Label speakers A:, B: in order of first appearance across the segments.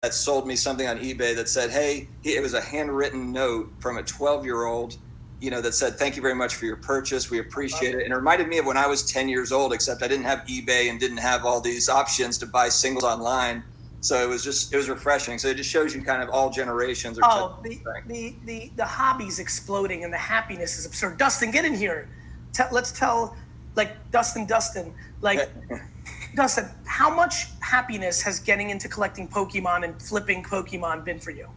A: that sold me something on eBay that said, hey, it was a handwritten note from a 12-year-old, that said, thank you very much for your purchase. We appreciate it. And it reminded me of when I was 10 years old, except I didn't have eBay and didn't have all these options to buy singles online. So it was refreshing. So it just shows you kind of all generations are
B: the hobby's exploding and the happiness is absurd. Dustin, get in here. Let's tell, Dustin, Dustin, how much happiness has getting into collecting Pokemon and flipping Pokemon been for you?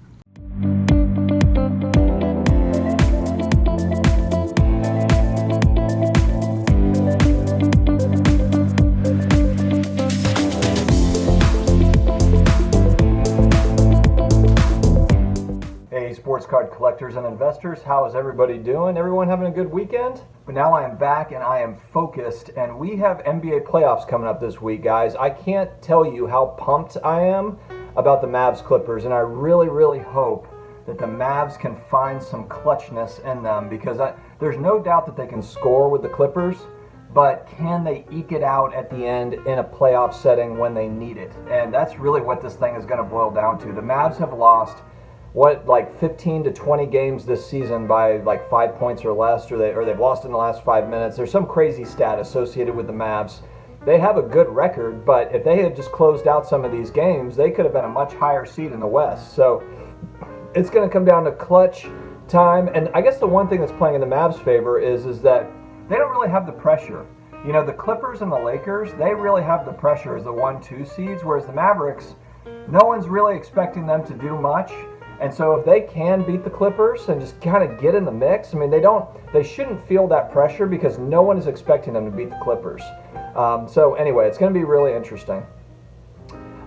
C: Sports card collectors and investors, how is everybody doing? Everyone having a good weekend? But now I am back and I am focused, and we have NBA playoffs coming up this week, guys. I can't tell you how pumped I am about the Mavs Clippers, and I really, really hope that the Mavs can find some clutchness in them, because there's no doubt that they can score with the Clippers, but can they eke it out at the end in a playoff setting when they need it? And that's really what this thing is going to boil down to. The Mavs have lost 15 to 20 games this season by 5 points or less, or they've lost in the last 5 minutes. There's some crazy stat associated with the Mavs. They have a good record, but if they had just closed out some of these games, they could have been a much higher seed in the West. So it's going to come down to clutch time. And I guess the one thing that's playing in the Mavs' favor is that they don't really have the pressure. The Clippers and the Lakers, they really have the pressure as the 1-2 seeds, whereas the Mavericks, no one's really expecting them to do much. And so if they can beat the Clippers and just kind of get in the mix, they shouldn't feel that pressure because no one is expecting them to beat the Clippers. So anyway, it's going to be really interesting.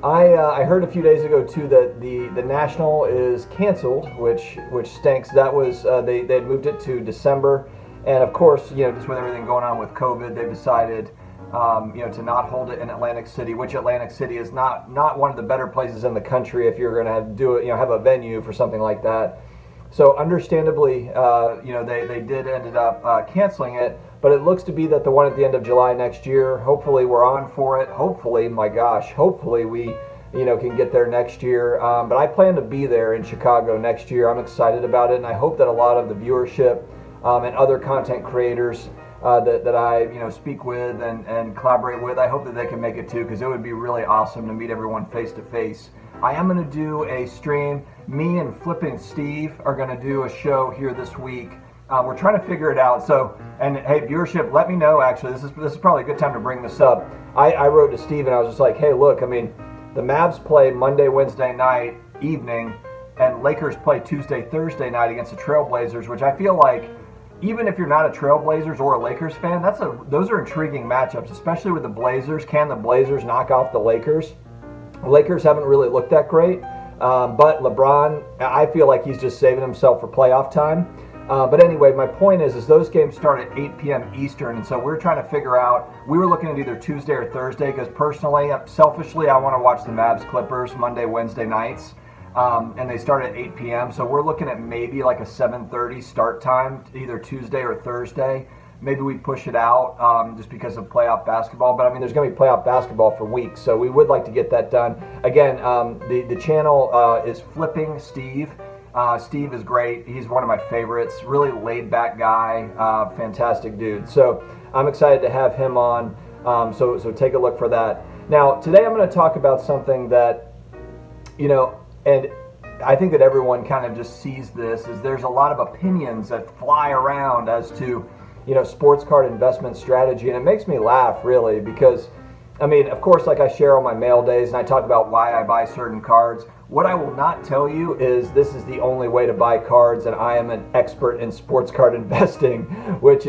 C: I heard a few days ago too that the National is canceled, which stinks. That was they had moved it to December, and of course, just with everything going on with COVID, they've decided to not hold it in Atlantic City, which Atlantic City is not one of the better places in the country if you're going to have a venue for something like that. So understandably, they did ended up canceling it, but it looks to be that the one at the end of July next year, hopefully we're on for it. Hopefully, my gosh, hopefully we can get there next year. But I plan to be there in Chicago next year. I'm excited about it, and I hope that a lot of the viewership and other content creators that I speak with and collaborate with, I hope that they can make it too, because it would be really awesome to meet everyone face to face. I am going to do a stream. Me and Flipping Steve are going to do a show here this week. We're trying to figure it out. So, and hey, viewership, let me know. Actually, this is probably a good time to bring this up. I wrote to Steve and I was just like, hey, look, the Mavs play Monday, Wednesday night evening, and Lakers play Tuesday, Thursday night against the Trailblazers, which I feel like, even if you're not a Trailblazers or a Lakers fan, those are intriguing matchups, especially with the Blazers. Can the Blazers knock off the Lakers? The Lakers haven't really looked that great, but LeBron, I feel like he's just saving himself for playoff time. But anyway, my point is those games start at 8 p.m. Eastern, and so we're trying to figure out, we were looking at either Tuesday or Thursday, because personally, selfishly, I want to watch the Mavs Clippers Monday, Wednesday nights. And they start at 8 p.m. So we're looking at maybe like a 7:30 start time, either Tuesday or Thursday. Maybe we push it out just because of playoff basketball. But there's going to be playoff basketball for weeks, so we would like to get that done. Again, the channel is Flipping Steve. Steve is great. He's one of my favorites. Really laid back guy, fantastic dude. So I'm excited to have him on. So take a look for that. Now today I'm going to talk about something that and I think that everyone kind of just sees this, is there's a lot of opinions that fly around as to, sports card investment strategy. And it makes me laugh, really, because, of course, like I share on my mail days and I talk about why I buy certain cards. What I will not tell you is this is the only way to buy cards and I am an expert in sports card investing, which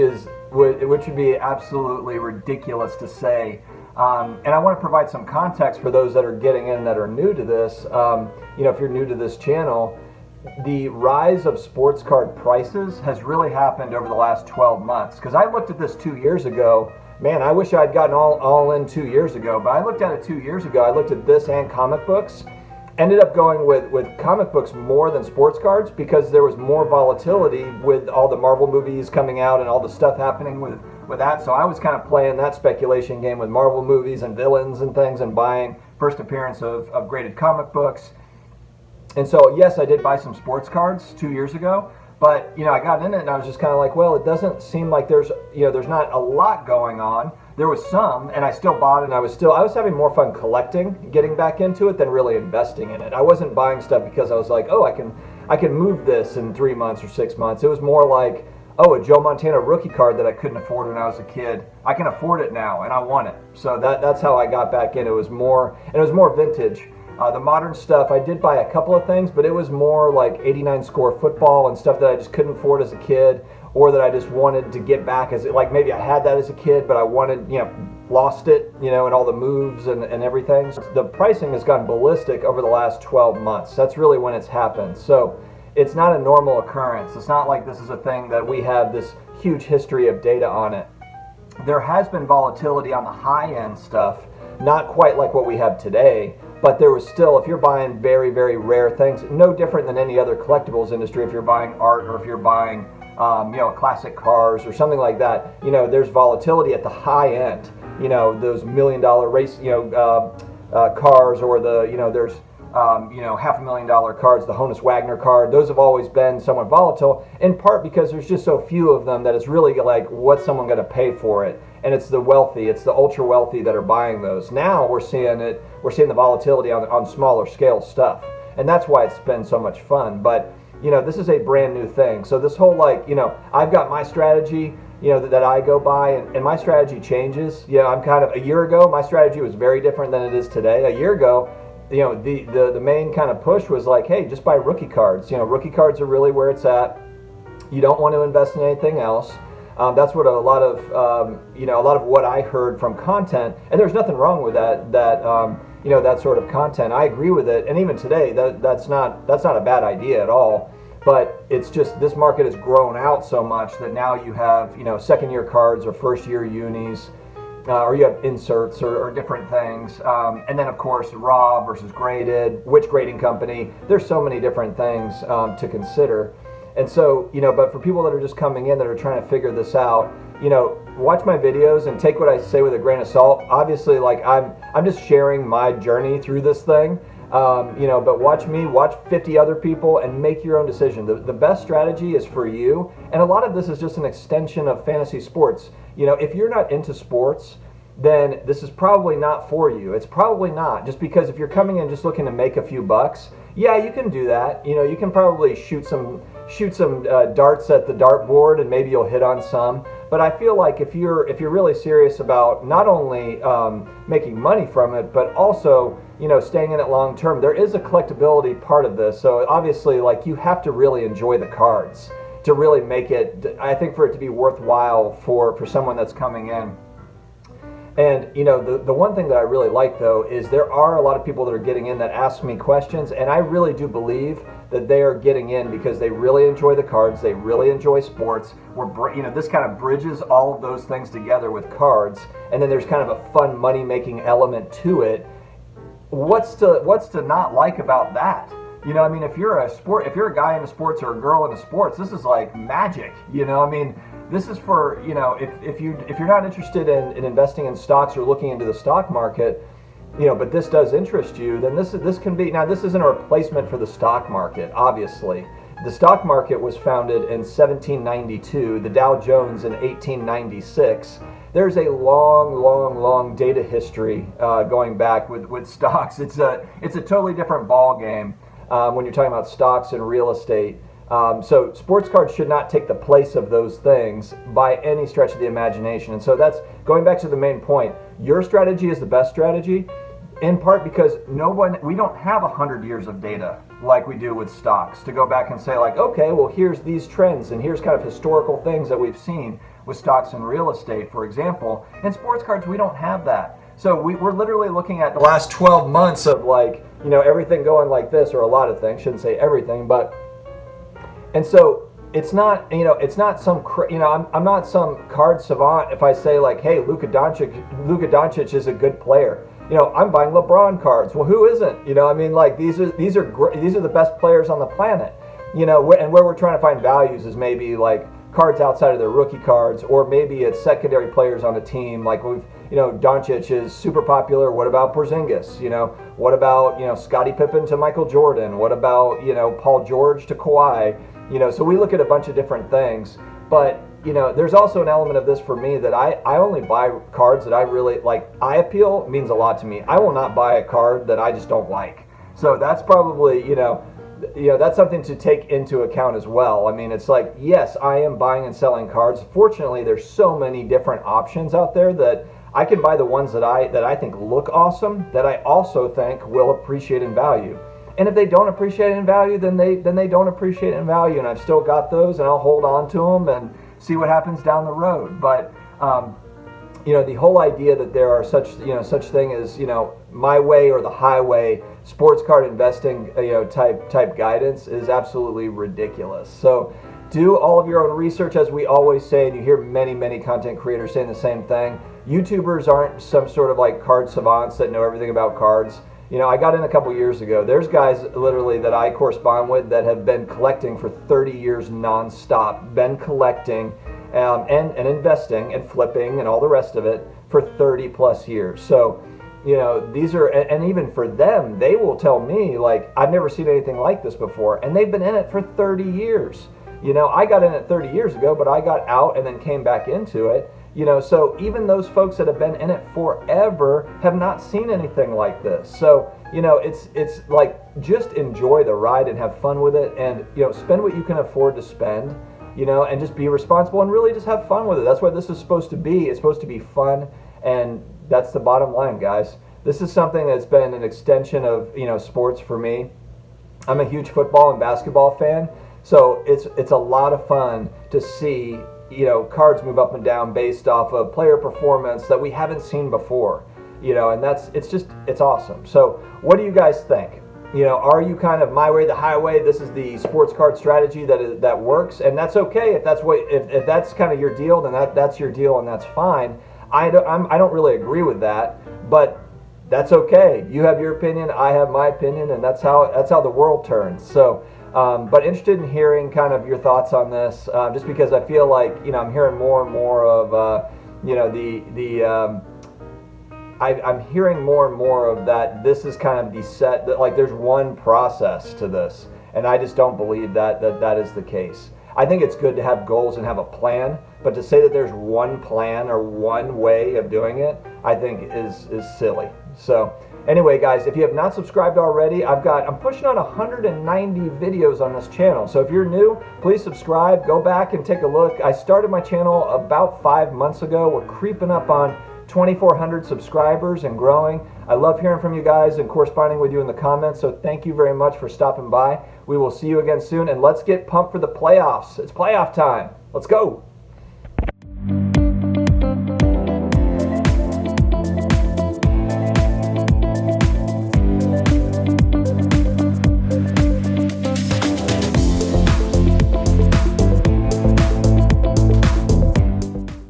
C: would be absolutely ridiculous to say. And I want to provide some context for those that are getting in that are new to this. If you're new to this channel, the rise of sports card prices has really happened over the last 12 months. Because I looked at this 2 years ago. Man, I wish I'd gotten all in 2 years ago. But I looked at it 2 years ago. I looked at this and comic books. Ended up going with comic books more than sports cards because there was more volatility with all the Marvel movies coming out and all the stuff happening with that. So I was kind of playing that speculation game with Marvel movies and villains and things and buying first appearance of graded comic books. And so, yes, I did buy some sports cards 2 years ago, but, I got in it and I was just kind of like, well, it doesn't seem like there's not a lot going on. There was some, and I still bought it, and I was having more fun collecting, getting back into it than really investing in it. I wasn't buying stuff because I was like, oh, I can move this in 3 months or 6 months. It was more like, oh, a Joe Montana rookie card that I couldn't afford when I was a kid. I can afford it now, and I want it. So that's how I got back in. It was more vintage. The modern stuff, I did buy a couple of things, but it was more like 89 score football and stuff that I just couldn't afford as a kid, or that I just wanted to get back as like maybe I had that as a kid, but I wanted, lost it, and all the moves and everything. The pricing has gone ballistic over the last 12 months. That's really when it's happened. So it's not a normal occurrence. It's not like this is a thing that we have this huge history of data on it. There has been volatility on the high-end stuff, not quite like what we have today, but there was still, if you're buying very, very rare things, no different than any other collectibles industry, if you're buying art or if you're buying, classic cars or something like that, there's volatility at the high end, those $1 million race, cars, or there's, $500,000 cards, the Honus Wagner card, those have always been somewhat volatile, in part because there's just so few of them that it's really like, what's someone going to pay for it? And it's the wealthy, it's the ultra wealthy that are buying those. Now we're seeing the volatility on smaller scale stuff. And that's why it's been so much fun. But, this is a brand new thing. So this whole I've got my strategy, that I go by, and my strategy changes. I'm kind of, a year ago, my strategy was very different than it is today. A year ago, the main kind of push was like, hey, just buy rookie cards. Rookie cards are really where it's at. You don't want to invest in anything else. That's what a lot of what I heard from content, and there's nothing wrong with that sort of content. I agree with it, and even today, that's not a bad idea at all. But it's just this market has grown out so much that now you have second year cards or first year unis, or you have inserts or different things, and then of course raw versus graded, which grading company. There's so many different things to consider. And so, but for people that are just coming in that are trying to figure this out, watch my videos and take what I say with a grain of salt. Obviously, I'm just sharing my journey through this thing, but watch 50 other people and make your own decision. The best strategy is for you. And a lot of this is just an extension of fantasy sports. If you're not into sports, then this is probably not for you. It's probably not, just because if you're coming in just looking to make a few bucks, yeah, you can do that. You can probably shoot some darts at the dartboard and maybe you'll hit on some. But I feel like if you're really serious about not only making money from it, but also staying in it long term, there is a collectability part of this. So obviously, you have to really enjoy the cards to really make it, I think, for it to be worthwhile for someone that's coming in. And the one thing that I really like, though, is there are a lot of people that are getting in that ask me questions, and I really do believe that they are getting in because they really enjoy the cards, they really enjoy sports. This kind of bridges all of those things together with cards, and then there's kind of a fun money-making element to it. What's to not like about that? If you're a guy into sports or a girl into sports, this is like magic. This is for, if you're not interested in investing in stocks or looking into the stock market, but this does interest you, then this can be, now this isn't a replacement for the stock market, obviously. The stock market was founded in 1792, the Dow Jones in 1896. There's a long data history going back with stocks. It's a totally different ball game when you're talking about stocks and real estate. So sports cards should not take the place of those things by any stretch of the imagination. And so that's going back to the main point. Your strategy is the best strategy, in part because we don't have 100 years of data like we do with stocks to go back and say okay, well, here's these trends and here's kind of historical things that we've seen with stocks and real estate, for example. In sports cards, we don't have that. So we're literally looking at the last 12 months of everything going like this, or a lot of things, shouldn't say everything, but. And so it's not, it's not some, I'm not some card savant if I say hey, Luka Doncic is a good player. I'm buying LeBron cards. Well, who isn't? These are the best players on the planet. And where we're trying to find values is maybe cards outside of their rookie cards, or maybe it's secondary players on a team. Doncic is super popular. What about Porzingis? What about, Scottie Pippen to Michael Jordan? What about, Paul George to Kawhi? So we look at a bunch of different things. But, there's also an element of this for me that I only buy cards that I really like. Eye appeal means a lot to me. I will not buy a card that I just don't like. So that's probably, that's something to take into account as well. I mean, it's like, yes, I am buying and selling cards. Fortunately, there's so many different options out there that I can buy the ones that I think look awesome, that I also think will appreciate in value. And if they don't appreciate in value, then they don't appreciate in value. And I've still got those, and I'll hold on to them and see what happens down the road. But the whole idea that there are such thing as my way or the highway sports card investing type guidance is absolutely ridiculous. So do all of your own research, as we always say, and you hear many content creators saying the same thing. YouTubers aren't some sort of like card savants that know everything about cards. I got in a couple years ago. There's guys literally that I correspond with that have been collecting for 30 years nonstop, been collecting and investing and flipping and all the rest of it for 30 plus years. So, these are, and even for them, they will tell me, like, I've never seen anything like this before. And they've been in it for 30 years. I got in it 30 years ago, but I got out and then came back into it. So even those folks that have been in it forever have not seen anything like this. So, it's like, just enjoy the ride and have fun with it, and, spend what you can afford to spend, and just be responsible and really just have fun with it. That's what this is supposed to be. It's supposed to be fun, and that's the bottom line, guys. This is something that's been an extension of, sports for me. I'm a huge football and basketball fan, so it's a lot of fun to see cards move up and down based off of player performance that we haven't seen before, and it's awesome. So what do you guys think? Are you kind of my way, the highway? This is the sports card strategy that works, and that's okay. If that's kind of your deal, then that's your deal, and that's fine. I don't really agree with that, but that's okay. You have your opinion, I have my opinion, and that's how the world turns. So. But interested in hearing kind of your thoughts on this, just because I feel like I'm hearing more and more of I'm hearing more and more of that. This is kind of the set that, like, there's one process to this, and I just don't believe that is the case. I think it's good to have goals and have a plan, but to say that there's one plan or one way of doing it, I think is silly. So. Anyway, guys, if you have not subscribed already, I'm pushing on 190 videos on this channel. So if you're new, please subscribe. Go back and take a look. I started my channel about 5 months ago. We're creeping up on 2,400 subscribers and growing. I love hearing from you guys and corresponding with you in the comments. So thank you very much for stopping by. We will see you again soon, and let's get pumped for the playoffs. It's playoff time. Let's go.